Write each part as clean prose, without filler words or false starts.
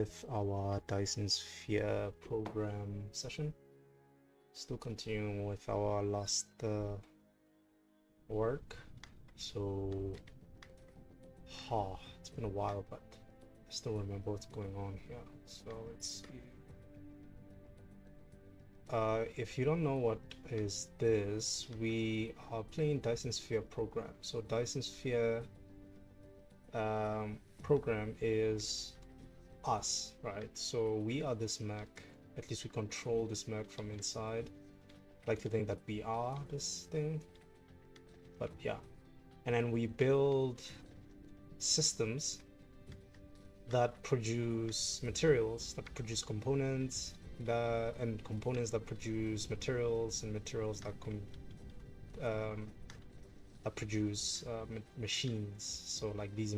With our Dyson Sphere program session. Still continuing with our last work. So, it's been a while, but I still remember what's going on here. So let's see. If you don't know what is this, we are playing Dyson Sphere program. So Dyson Sphere program is us, right? So we are this Mac. At least we control this Mac from inside. I like to think that we are this thing, but yeah. And then we build systems that produce materials, that produce components, and components that produce materials, and materials that produce machines. So like these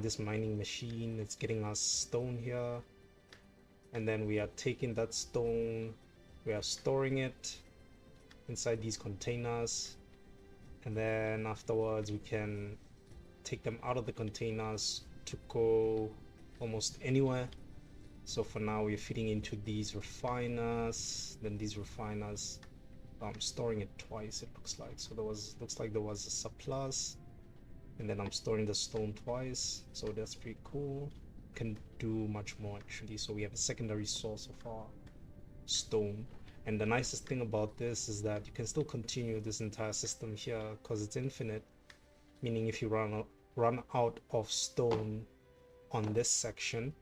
this mining machine, it's getting us stone here, and then we are taking that stone, we are storing it inside these containers, and then afterwards we can take them out of the containers to go almost anywhere. So for now we're feeding into these refiners, then these refiners, I'm storing it twice, it looks like. So looks like there was a surplus, and then I'm storing the stone twice, so that's pretty cool. Can do much more actually. So we have a secondary source of our stone, and the nicest thing about this is that you can still continue this entire system here because it's infinite, meaning if you run out of stone on this section,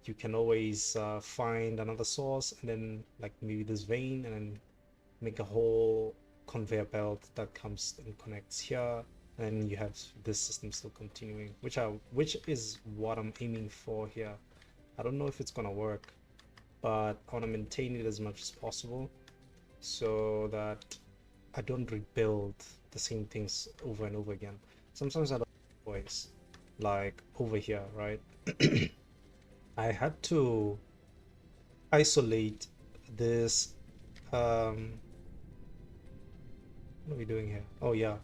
you can always find another source, and then like maybe this vein, and then make a whole conveyor belt that comes and connects here, and then you have this system still continuing, which is what I'm aiming for here. I don't know if it's gonna work, but I want to maintain it as much as possible so that I don't rebuild the same things over and over again. Sometimes I don't have a choice, like over here, right? I had to isolate this what are we doing here? Oh yeah,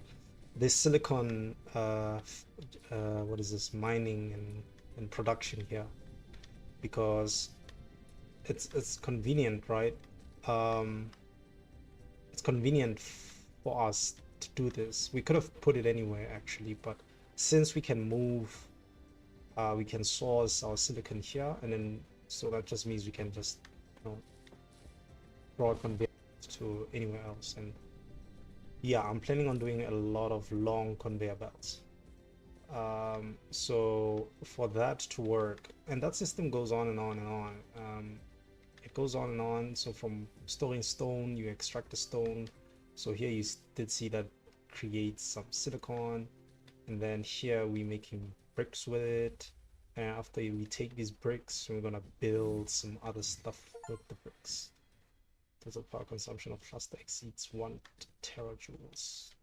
this silicon what is this, mining and production here, because it's convenient, right? It's convenient for us to do this. We could have put it anywhere actually, but since we can move, we can source our silicon here, and then so that just means we can just, you know, draw a conveyor to anywhere else. And yeah, I'm planning on doing a lot of long conveyor belts. So for that to work, and that system goes on and on and on. It goes on and on. So from storing stone, you extract the stone. So here you did see that creates some silicon, and then here we making bricks with it. And after we take these bricks, we're gonna build some other stuff with the bricks. Total power consumption of cluster exceeds 1 terajoules.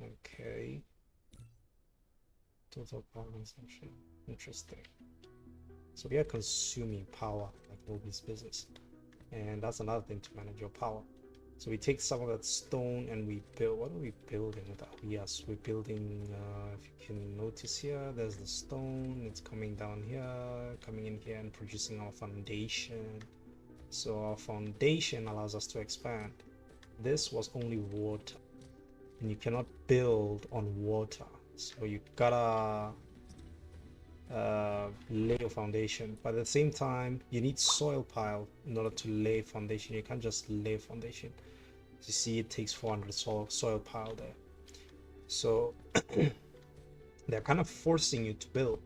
Okay. Total power consumption. Interesting. So we are consuming power like nobody's business. And that's another thing to manage your power. So we take some of that stone and we build. What are we building with that? Yes, we're building, if you can notice here, there's the stone. It's coming down here, coming in here and producing our foundation. So our foundation allows us to expand. This was only water, and you cannot build on water. So you gotta lay your foundation, but at the same time you need soil pile in order to lay foundation. You can't just lay foundation. As you see, it takes 400 soil pile there. So they're kind of forcing you to build,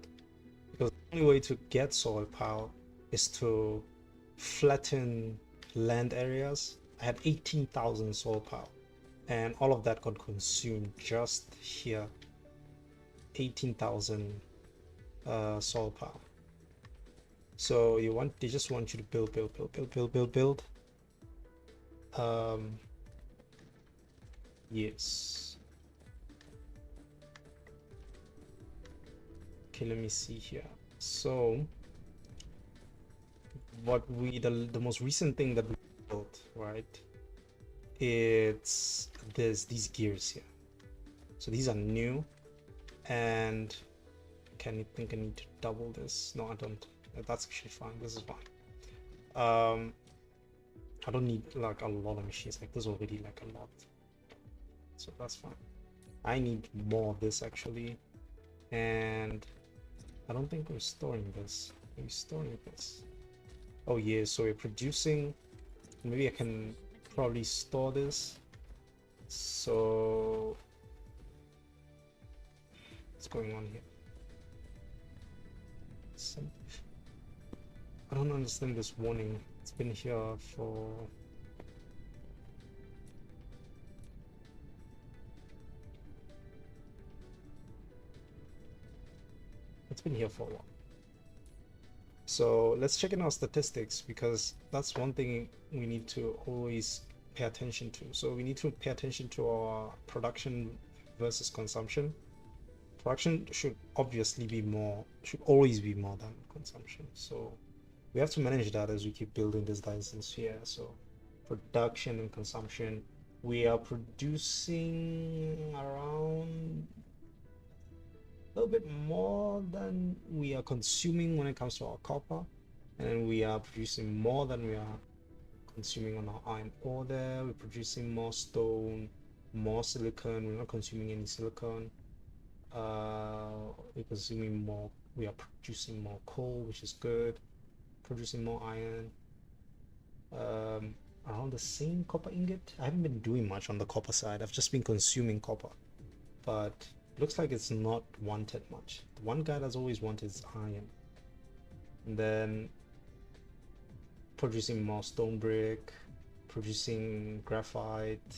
because the only way to get soil pile is to flatten land areas. I had 18,000 soil pile, and all of that got consumed just here. 18,000 soil pile. So they just want you to build. Yes. Okay, let me see here. So what the most recent thing that we built, right, it's these gears here. So these are new, and think I need to double this. No, I don't. That's actually fine. This is fine. I don't need like a lot of machines. Like there's already like a lot, so that's fine. I need more of this actually, and I don't think we're storing this. Are we storing this? Oh yeah, so we're producing. Maybe I can probably store this. So what's going on here? I don't understand this warning. It's been here for... It's been here for a while. So let's check in our statistics, because that's one thing we need to always pay attention to. So we need to pay attention to our production versus consumption. Production should obviously be more, should always be more than consumption. So we have to manage that as we keep building this Dyson sphere. So production and consumption, we are producing around a little bit more than we are consuming when it comes to our copper, and we are producing more than we are consuming on our iron ore there. We're producing more stone, more silicon. We're not consuming any silicon. We're consuming more, we are producing more coal, which is good. Producing more iron. Around the same copper ingot. I haven't been doing much on the copper side. I've just been consuming copper, but looks like it's not wanted much. The one guy that's always wanted is iron. And then producing more stone brick, producing graphite.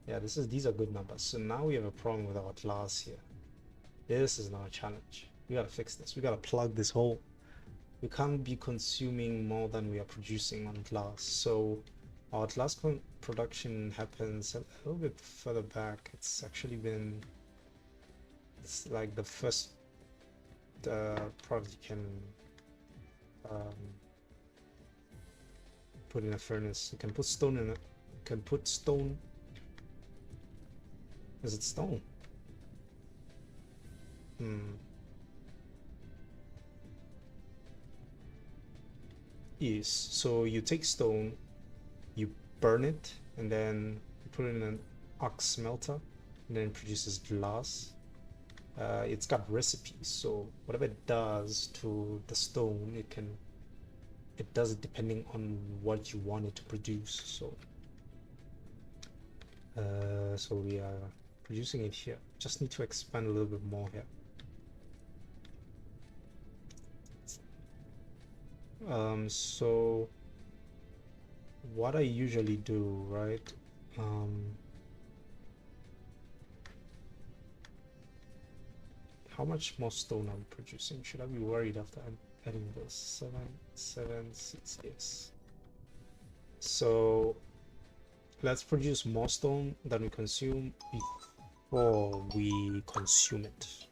Yeah, these are good numbers. So now we have a problem with our glass here. This is now a challenge. We gotta fix this. We gotta plug this hole. We can't be consuming more than we are producing on glass. So our glass production happens a little bit further back. It's actually been, it's like the first product you can put in a furnace. You can put stone in it. You can put stone. Is it stone? Yes. So you take stone, you burn it, and then you put it in an ox smelter, and then it produces glass. It's got recipes, so whatever it does to the stone, it does it depending on what you want it to produce. So we are producing it here. Just need to expand a little bit more here. So what I usually do, right? How much more stone are we producing? Should I be worried after I'm adding this? 7, 7, 6, yes. So let's produce more stone than we consume before we consume it.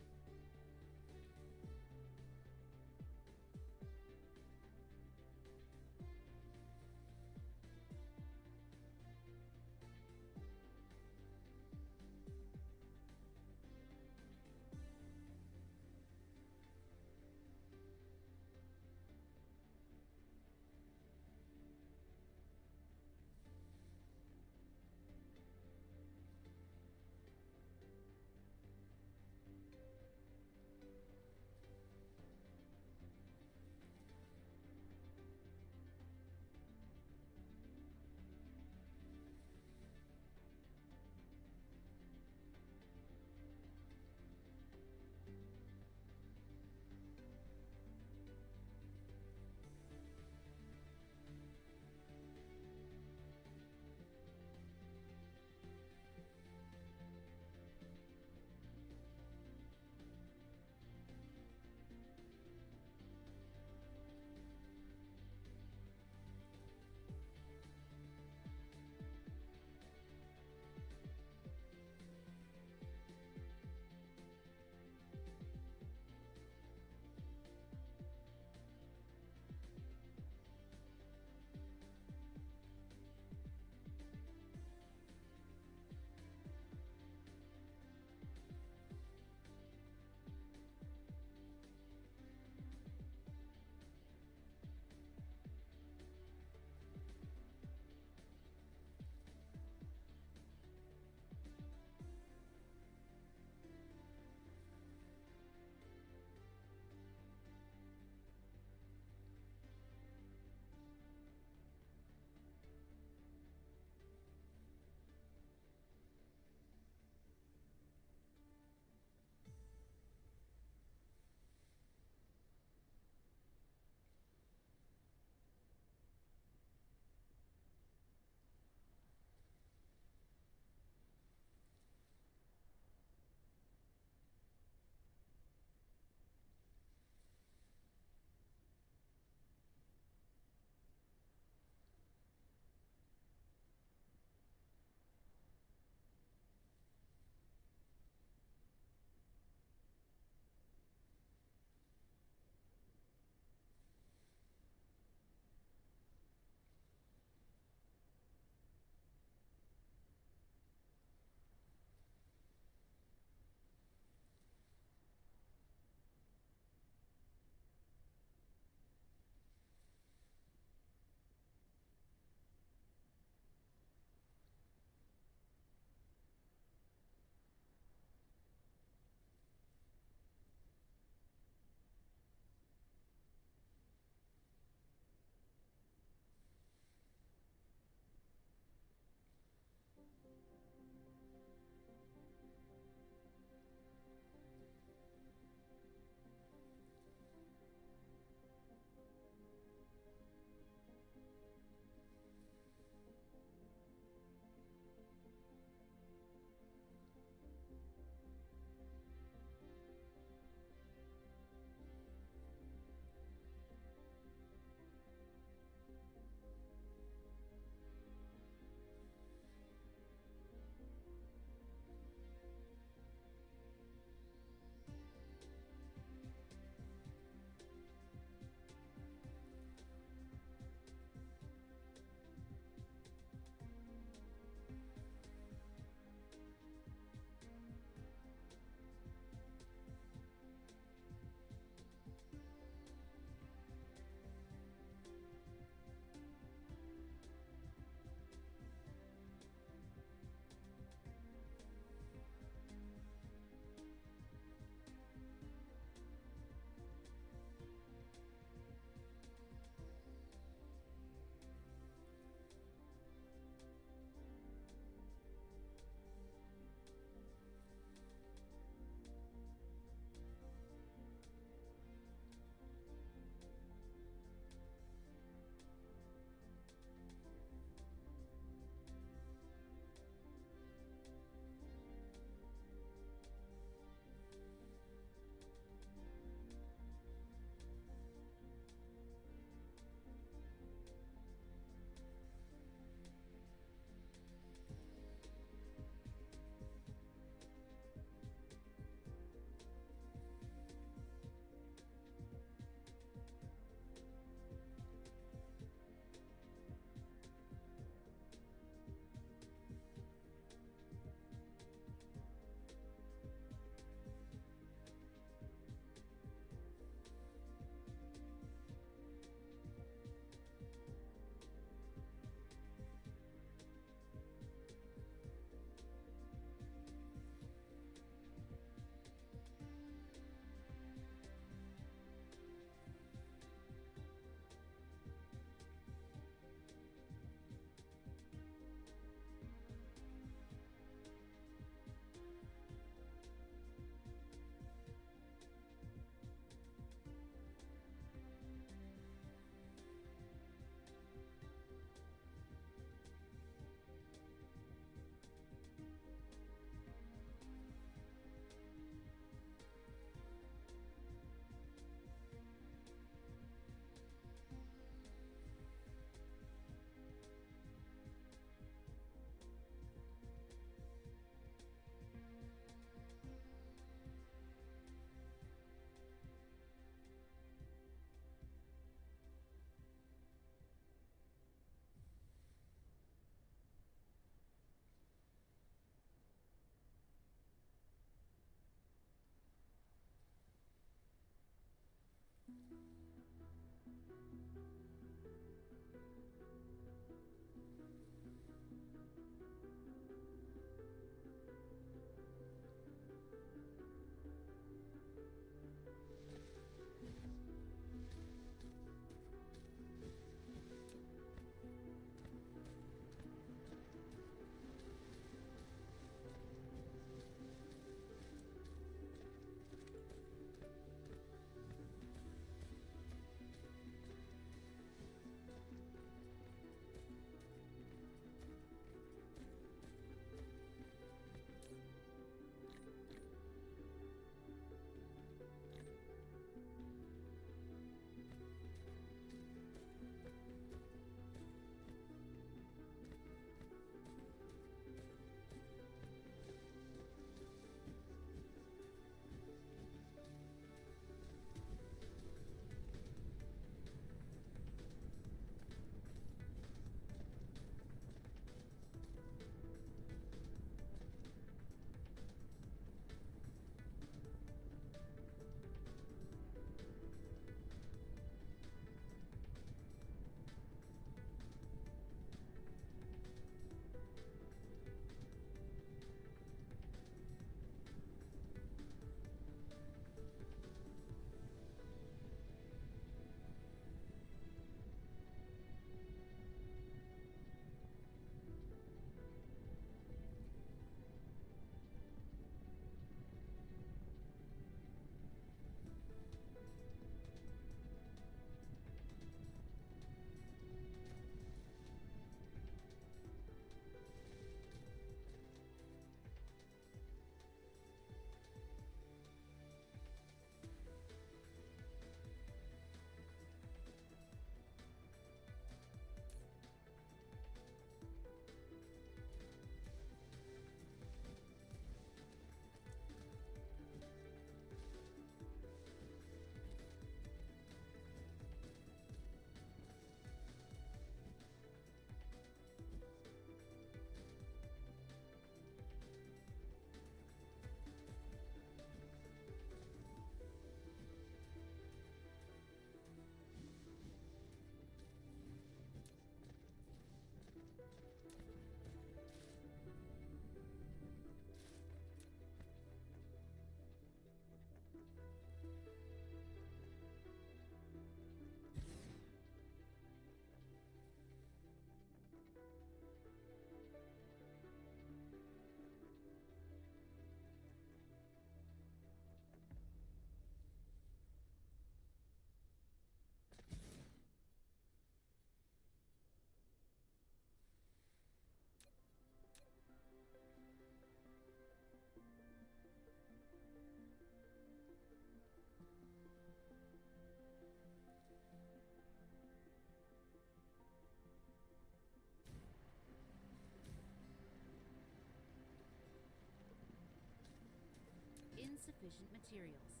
Insufficient materials.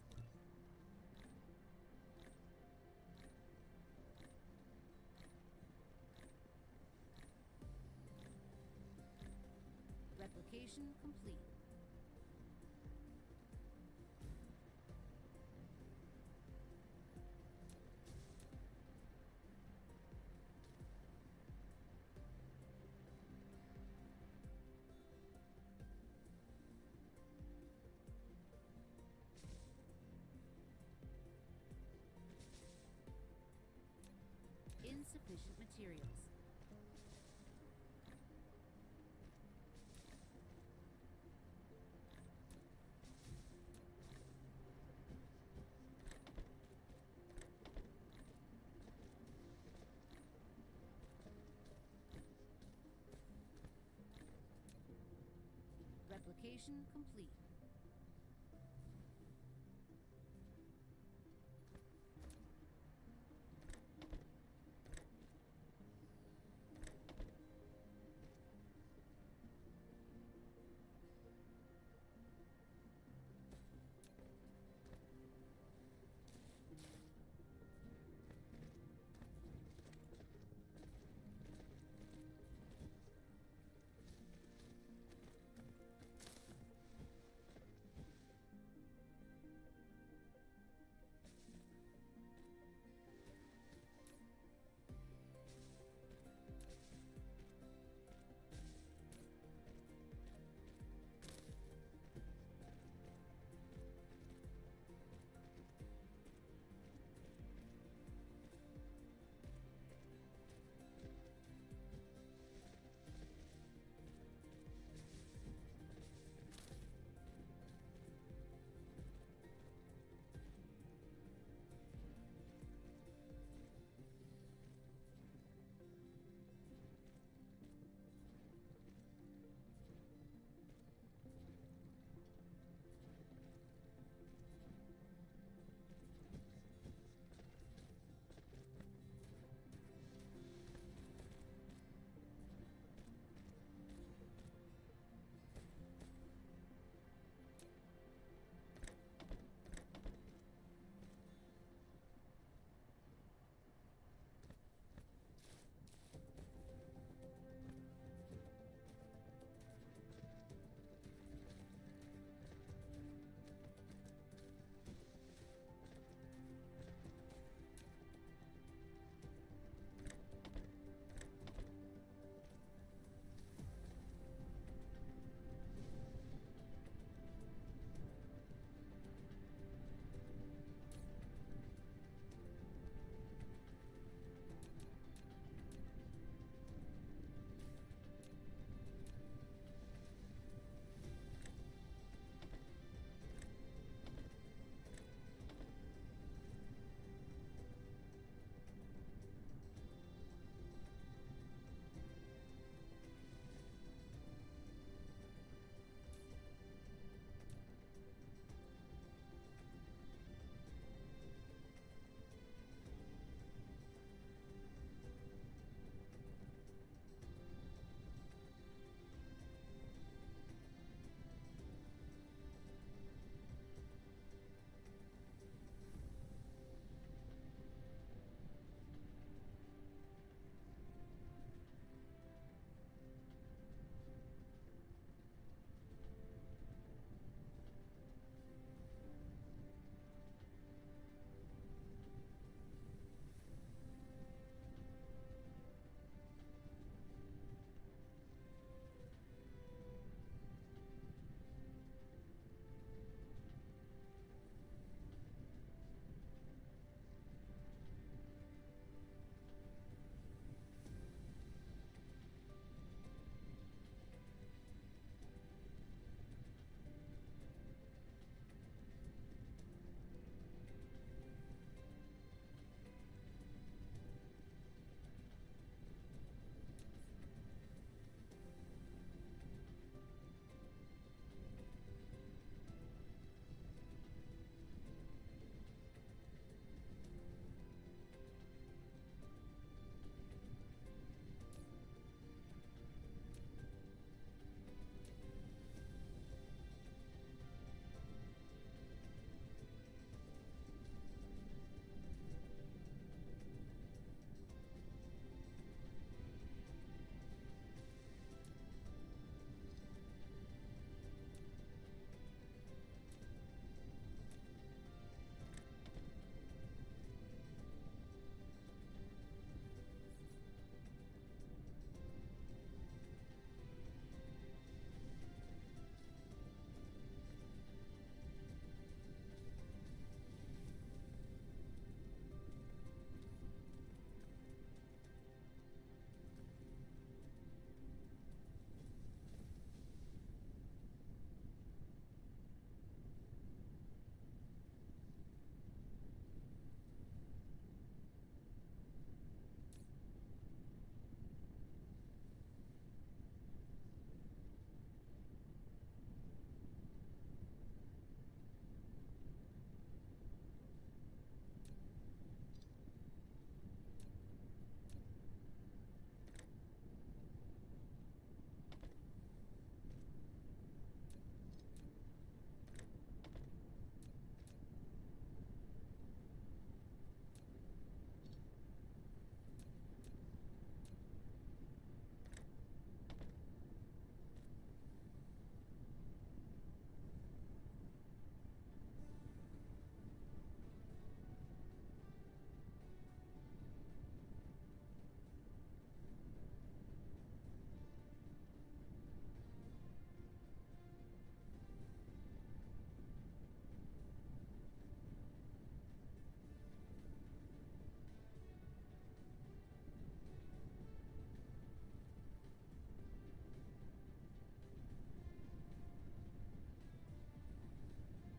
Replication complete. Insufficient materials. Replication complete.